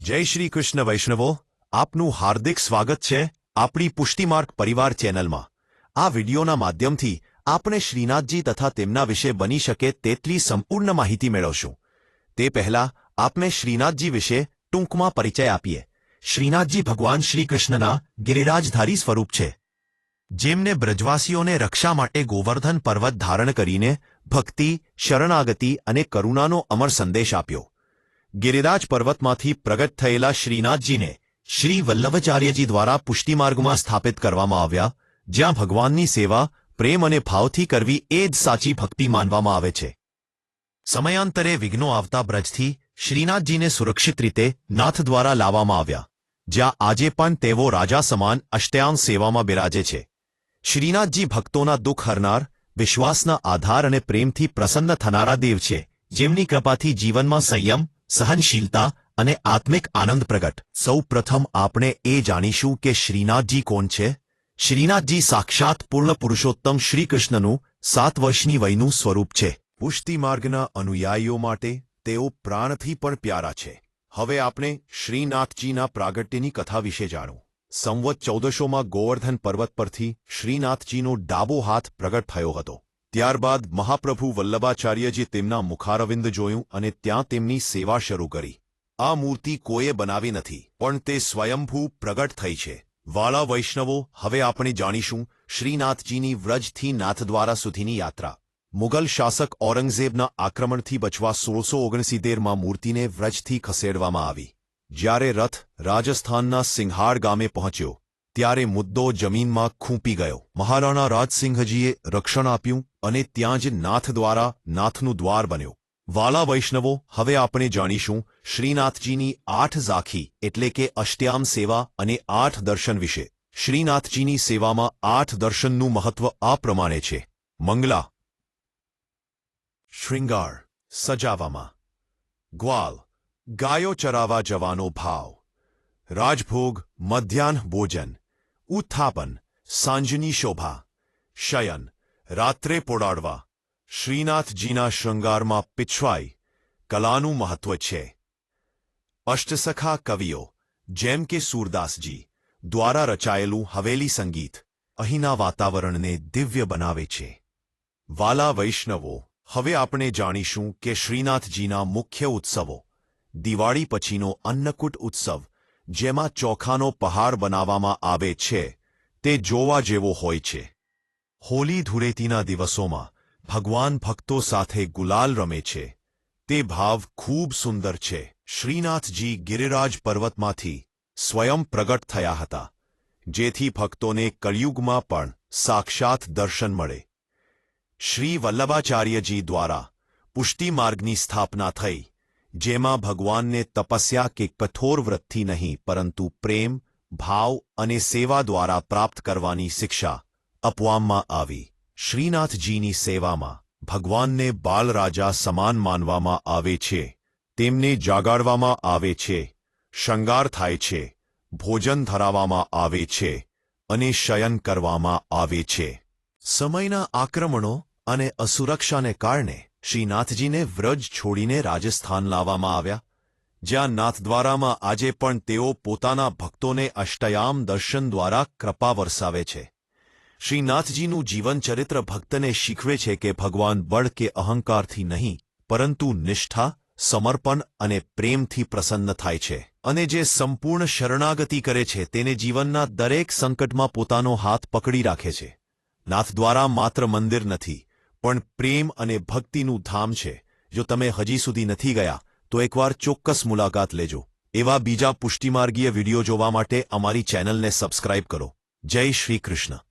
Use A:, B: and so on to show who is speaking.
A: જય શ્રી કૃષ્ણ વૈષ્ણવો, આપનું હાર્દિક સ્વાગત છે આપણી પુષ્ટિમાર્ગ પરિવાર ચેનલમાં। આ વિડિયોના માધ્યમથી આપણે શ્રીનાથજી તથા તેમના વિશે બની શકે તેટલી સંપૂર્ણ માહિતી મેળવશું। તે પહેલા આપણે શ્રીનાથજી વિશે ટૂંકમાં પરિચય આપીએ। શ્રીનાથજી ભગવાન શ્રી કૃષ્ણના ગિરિરાજધારી સ્વરૂપ છે, જેમને બ્રજવાસીઓને રક્ષા માટે ગોવર્ધન પર્વત ધારણ કરીને ભક્તિ, શરણાગતિ અને કરુણાનો અમર સંદેશ આપ્યો। ગિરિરાજ પર્વતમાંથી પ્રગટ થયેલા શ્રીનાથજીને શ્રી વલ્લભાચાર્યજી દ્વારા પુષ્ટિમાર્ગમાં સ્થાપિત કરવામાં આવ્યા, જ્યાં ભગવાનની સેવા પ્રેમ અને ભાવથી કરવી એ જ સાચી ભક્તિ માનવામાં આવે છે। સમયાંતરે વિઘ્નો આવતા બ્રજથી શ્રીનાથજીને સુરક્ષિત રીતે નાથ દ્વારા લાવવામાં આવ્યા, જ્યાં આજે પણ તેઓ રાજા સમાન અષ્ટાંગ સેવામાં બિરાજે છે। શ્રીનાથજી ભક્તોના દુઃખ હરનાર, વિશ્વાસના આધાર અને પ્રેમથી પ્રસન્ન થનારા દેવ છે, જેમની કૃપાથી જીવનમાં સંયમ, સહનશીલતા અને આત્મિક આનંદ પ્રગટ। સૌ પ્રથમ આપણે એ જાણીશું કે શ્રીનાથજી કોણ છે। શ્રીનાથજી સાક્ષાત પૂર્ણ પુરુષોત્તમ શ્રીકૃષ્ણનું 7 વર્ષની વયનું સ્વરૂપ છે। પુષ્ટિમાર્ગના અનુયાયીઓ માટે તેઓ પ્રાણથી પણ પ્યારા છે। હવે આપણે શ્રીનાથજીના પ્રાગટ્યની કથા વિશે જાણો। સંવત 1400માં ગોવર્ધન પર્વત પરથી શ્રીનાથજીનો ડાબો હાથ પ્રગટ થયો હતો। ત્યારબાદ મહાપ્રભુ વલ્લભાચાર્યજી તેમના મુખારવિંદ જોયું અને ત્યાં તેમની સેવા શરૂ કરી। આ મૂર્તિ કોઈએ બનાવી નથી, પણ તે સ્વયંભૂ પ્રગટ થઈ છે। વાલા વૈષ્ણવો, હવે આપણે જાણીશું શ્રીનાથજીની વ્રજથી નાથદ્વારા સુધીની યાત્રા। મુગલ શાસક ઔરંગઝેબના આક્રમણથી બચવા 1669માં મૂર્તિને વ્રજથી ખસેડવામાં આવી। જ્યારે રથ રાજસ્થાનના સિંહાડ ગામે પહોંચ્યો ત્યારે મુદ્દો જમીનમાં ખૂંપી ગયો। મહારાણા રાજસિંહજીએ રક્ષણ આપ્યું અને ત્યાં જ નાથ દ્વારા નાથનું દ્વાર બન્યો। વાલા વૈષ્ણવો, હવે આપણે જાણીશું શ્રીનાથજીની 8 ઝાંખી એટલે કે અષ્ટાંગ સેવા અને 8 દર્શન વિશે। શ્રીનાથજીની સેવામાં 8 દર્શનનું મહત્વ આ પ્રમાણે છે। મંગલા, શૃંગાર, સજાવામાં; ગ્વાલ, ગાયો ચરાવવા જવાનો ભાવ; રાજભોગ, મધ્યાહ્ન ભોજન; ઉત્થાપન, સાંજની શોભા; શયન, રાત્રે પોડાડવા। શ્રીનાથજીના શૃંગારમાં પિછવાઈ કલાનું મહત્વ છે। અષ્ટસખા કવિઓ જેમ કે સૂરદાસજી દ્વારા રચાયેલું હવેલી સંગીત અહીંના વાતાવરણને દિવ્ય બનાવે છે। વાલા વૈષ્ણવો, હવે આપણે જાણીશું કે શ્રીનાથજીના મુખ્ય ઉત્સવો। દિવાળી પછીનો અન્નકૂટ ઉત્સવ, જેમાં ચોખાનો પહાડ બનાવવામાં આવે છે, તે જોવા જેવો હોય છે। હોળી ધૂળેટીના દિવસોમાં ભગવાન ભક્તો સાથે ગુલાલ રમે છે, તે ભાવ ખૂબ સુંદર છે। શ્રીનાથજી ગિરિરાજ પર્વતમાંથી સ્વયં પ્રગટ થયા હતા, જેથી ભક્તોને કળિયુગમાં પણ સાક્ષાત દર્શન મળે। શ્રી વલ્લભાચાર્યજી દ્વારા પુષ્ટિમાર્ગની સ્થાપના થઈ, જેમાં ભગવાનને તપસ્યા કે કઠોર વ્રતથી નહીં પરંતુ પ્રેમ, ભાવ અને સેવા દ્વારા પ્રાપ્ત કરવાની શિક્ષા આપવામાં આવી। શ્રીનાથજીની સેવામાં ભગવાનને બાલરાજા સમાન માનવામાં આવે છે। તેમને જાગાડવામાં આવે છે, શૃંગાર થાય છે, ભોજન ધરાવવામાં આવે છે અને શયન કરવામાં આવે છે। સમયના આક્રમણો અને અસુરક્ષાને કારણે શ્રીનાથજીને વ્રજ છોડીને રાજસ્થાન લાવવામાં આવ્યા, જ્યાં નાથદ્વારામાં આજે પણ તેઓ પોતાના ભક્તોને અષ્ટાયામ દર્શન દ્વારા કૃપા વરસાવે છે। શ્રીનાથજીનું જીવન ચરિત્ર ભક્તને શીખવે છે કે ભગવાન બળ કે અહંકારથી નહીં પરંતુ નિષ્ઠા, સમર્પણ અને પ્રેમથી પ્રસન્ન થાય છે, અને જે સંપૂર્ણ શરણાગતિ કરે છે તેને જીવનના દરેક સંકટમાં પોતાનો હાથ પકડી રાખે છે। નાથદ્વારા માત્ર મંદિર નથી, પણ પ્રેમ અને ભક્તિનું ધામ છે। જો તમે હજી સુધી નથી ગયા તો એકવાર ચોક્કસ મુલાકાત લેજો। એવા બીજા પુષ્ટિમાર્ગીય વિડિયો જોવા માટે અમારી ચેનલને સબસ્ક્રાઇબ કરો। જય શ્રી કૃષ્ણ।